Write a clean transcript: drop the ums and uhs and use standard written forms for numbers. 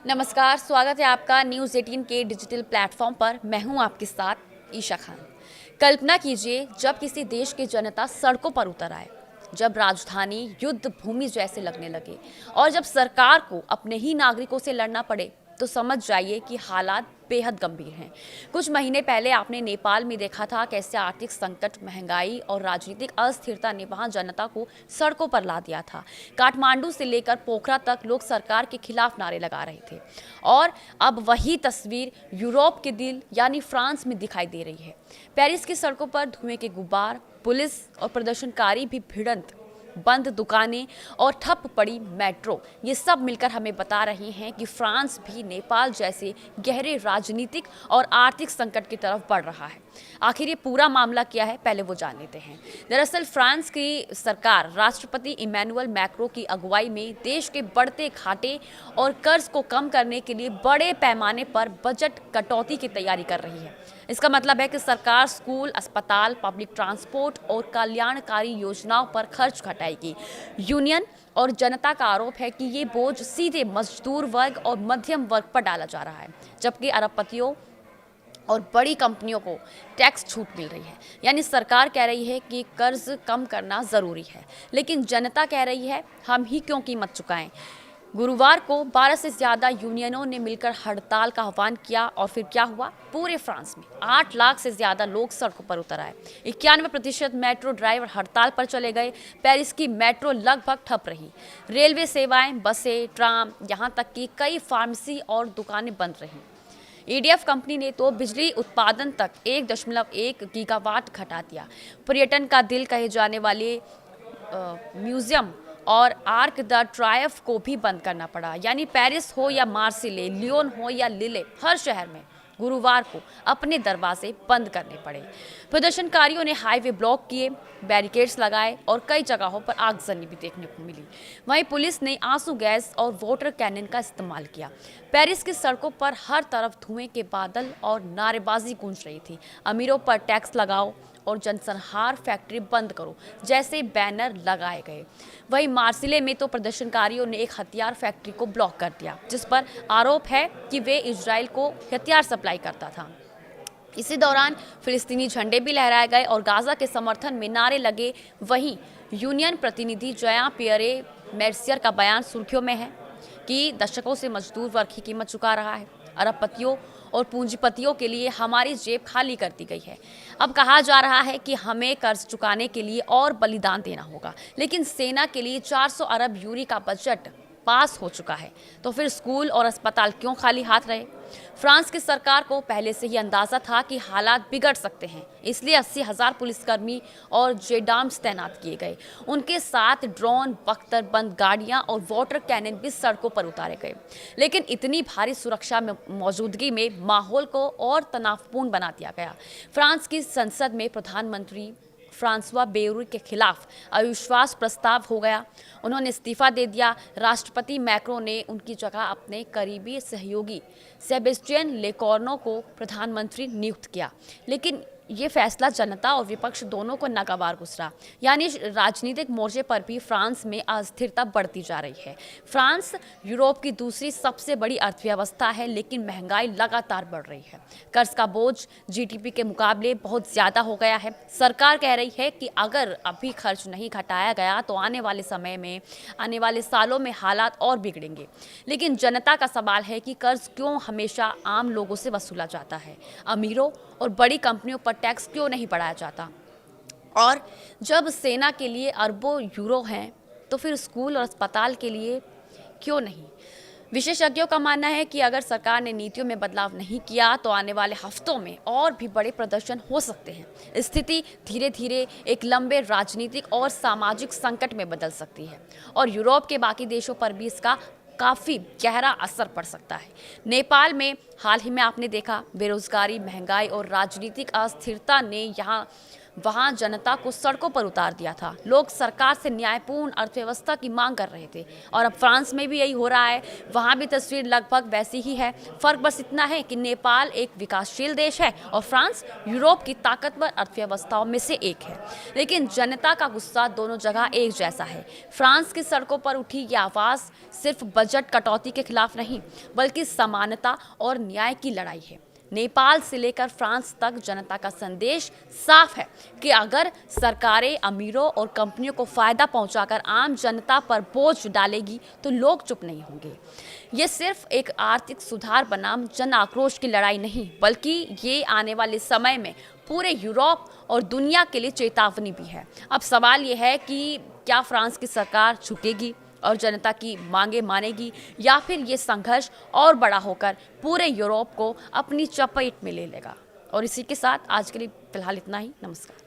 नमस्कार, स्वागत है आपका न्यूज़ 18 के डिजिटल प्लेटफॉर्म पर। मैं हूं आपके साथ ईशा खान। कल्पना कीजिए जब किसी देश की जनता सड़कों पर उतर आए, जब राजधानी युद्ध भूमि जैसे लगने लगे और जब सरकार को अपने ही नागरिकों से लड़ना पड़े, तो समझ जाइए कि हालात बेहद गंभीर हैं। कुछ महीने पहले आपने नेपाल में देखा था कैसे आर्थिक संकट, महंगाई और राजनीतिक अस्थिरता ने वहां जनता को सड़कों पर ला दिया था। काठमांडू से लेकर पोखरा तक लोग सरकार के खिलाफ नारे लगा रहे थे और अब वही तस्वीर यूरोप के दिल यानी फ्रांस में दिखाई दे रही है। पेरिस की सड़कों पर धुएं के गुब्बार, पुलिस और प्रदर्शनकारी भी भिड़ंत, बंद दुकानें और ठप पड़ी मेट्रो, ये सब मिलकर हमें बता रहे हैं कि फ्रांस भी नेपाल जैसे गहरे राजनीतिक और आर्थिक संकट की तरफ बढ़ रहा है। आखिर ये पूरा मामला क्या है, पहले वो जान लेते हैं। दरअसल फ्रांस की सरकार राष्ट्रपति इमैनुअल मैक्रों की अगुवाई में देश के बढ़ते घाटे और कर्ज को कम करने के लिए बड़े पैमाने पर बजट कटौती की तैयारी कर रही है। इसका मतलब है कि सरकार स्कूल, अस्पताल, पब्लिक ट्रांसपोर्ट और कल्याणकारी योजनाओं पर खर्च घटाएगी। यूनियन और जनता का आरोप है कि ये बोझ सीधे मजदूर वर्ग और मध्यम वर्ग पर डाला जा रहा है, जबकि अरबपतियों और बड़ी कंपनियों को टैक्स छूट मिल रही है। यानी सरकार कह रही है कि कर्ज कम करना ज़रूरी है, लेकिन जनता कह रही है हम ही क्यों कीमत चुकाएं। गुरुवार को 12 से ज़्यादा यूनियनों ने मिलकर हड़ताल का आह्वान किया और फिर क्या हुआ, पूरे फ्रांस में 8 लाख से ज़्यादा लोग सड़कों पर उतर आए। 91% मेट्रो ड्राइवर हड़ताल पर चले गए। पेरिस की मेट्रो लगभग ठप रही। रेलवे सेवाएं, बसें, ट्राम, यहाँ तक कि कई फार्मेसी और दुकानें बंद रहीं। ईडीएफ कंपनी ने तो बिजली उत्पादन तक 1.1 गीगावाट घटा दिया। पर्यटन का दिल कहे जाने वाले म्यूजियम और आर्क द ट्रायम्फ को भी बंद करना पड़ा। यानी पेरिस हो या मार्सिले, लियोन हो या लिले, हर शहर में गुरुवार को अपने दरवाजे बंद करने पड़े। प्रदर्शनकारियों ने हाईवे ब्लॉक किए, बैरिकेड्स लगाए और कई जगहों पर आगजनी भी देखने को मिली। वहीं पुलिस ने आंसू गैस और वाटर कैनन का इस्तेमाल किया। पेरिस की सड़कों पर हर तरफ धुएं के बादल और नारेबाजी गूंज रही थी। अमीरों पर टैक्स लगाओ और जनसंहार फैक्ट्री बंद करो जैसे बैनर लगाए गए। वहीं मार्सिले में तो प्रदर्शनकारियों ने एक हथियार फैक्ट्री को ब्लॉक कर दिया, जिस पर आरोप है कि वे इजराइल को हथियार सप्लाई करता था। इसी दौरान फिलिस्तीनी झंडे भी लहराए गए और गाजा के समर्थन में नारे लगे। वहीं यूनियन प्रतिनिधि जया पियरे मेर्सियर का बयान सुर्खियों में है कि दशकों से मजदूर वर्ग की कीमत चुका रहा है। अरबपतियों और पूंजीपतियों के लिए हमारी जेब खाली कर दी गई है। अब कहा जा रहा है कि हमें कर्ज चुकाने के लिए और बलिदान देना होगा, लेकिन सेना के लिए 400 अरब यूरो का बजट पास हो चुका है, तो फिर स्कूल और अस्पताल क्यों खाली हाथ रहे। फ्रांस की सरकार को पहले से ही अंदाजा था कि हालात बिगड़ सकते हैं, इसलिए 80,000 पुलिसकर्मी और जेडार्म्स तैनात किए गए। उनके साथ ड्रोन, बख्तरबंद गाड़ियां और वाटर कैनन भी सड़कों पर उतारे गए। लेकिन इतनी भारी सुरक्षा में मौजूदगी में माहौल को और तनावपूर्ण बना दिया गया। फ्रांस की संसद में प्रधानमंत्री फ्रांसवा बेरू के खिलाफ अविश्वास प्रस्ताव हो गया। उन्होंने इस्तीफा दे दिया। राष्ट्रपति मैक्रो ने उनकी जगह अपने करीबी सहयोगी सेबेस्टियन लेकॉर्नो को प्रधानमंत्री नियुक्त किया, लेकिन ये फैसला जनता और विपक्ष दोनों को नागवार गुजरा। यानी राजनीतिक मोर्चे पर भी फ्रांस में अस्थिरता बढ़ती जा रही है। फ्रांस यूरोप की दूसरी सबसे बड़ी अर्थव्यवस्था है, लेकिन महंगाई लगातार बढ़ रही है। कर्ज का बोझ जीडीपी के मुकाबले बहुत ज़्यादा हो गया है। सरकार कह रही है कि अगर अभी खर्च नहीं घटाया गया तो आने वाले सालों में हालात और बिगड़ेंगे। लेकिन जनता का सवाल है कि कर्ज क्यों हमेशा आम लोगों से वसूला जाता है, अमीरों और बड़ी कंपनियों पर टैक्स क्यों नहीं बढ़ाया जाता। और जब सेना के लिए अरबों यूरो हैं, तो फिर स्कूल और अस्पताल के लिए क्यों नहीं। विशेषज्ञों का मानना है कि अगर सरकार ने नीतियों में बदलाव नहीं किया तो आने वाले हफ्तों में और भी बड़े प्रदर्शन हो सकते हैं। स्थिति धीरे धीरे एक लंबे राजनीतिक और सामाजिक संकट में बदल सकती है और यूरोप के बाकी देशों पर भी इसका काफ़ी गहरा असर पड़ सकता है। नेपाल में हाल ही में आपने देखा बेरोजगारी, महंगाई और राजनीतिक अस्थिरता ने यहाँ वहां जनता को सड़कों पर उतार दिया था। लोग सरकार से न्यायपूर्ण अर्थव्यवस्था की मांग कर रहे थे और अब फ्रांस में भी यही हो रहा है। वहां भी तस्वीर लगभग वैसी ही है। फर्क बस इतना है कि नेपाल एक विकासशील देश है और फ्रांस यूरोप की ताकतवर अर्थव्यवस्थाओं में से एक है। लेकिन जनता का गुस्सा दोनों जगह एक जैसा है। फ्रांस की सड़कों पर उठी ये आवाज सिर्फ बजट कटौती के खिलाफ नहीं, बल्कि समानता और न्याय की लड़ाई है। नेपाल से लेकर फ्रांस तक जनता का संदेश साफ है कि अगर सरकारें अमीरों और कंपनियों को फायदा पहुंचाकर आम जनता पर बोझ डालेगी तो लोग चुप नहीं होंगे। ये सिर्फ एक आर्थिक सुधार बनाम जन आक्रोश की लड़ाई नहीं, बल्कि ये आने वाले समय में पूरे यूरोप और दुनिया के लिए चेतावनी भी है। अब सवाल ये है कि क्या फ्रांस की सरकार झुकेगी और जनता की मांगे मानेगी, या फिर ये संघर्ष और बड़ा होकर पूरे यूरोप को अपनी चपेट में ले लेगा। और इसी के साथ आज के लिए फिलहाल इतना ही। नमस्कार।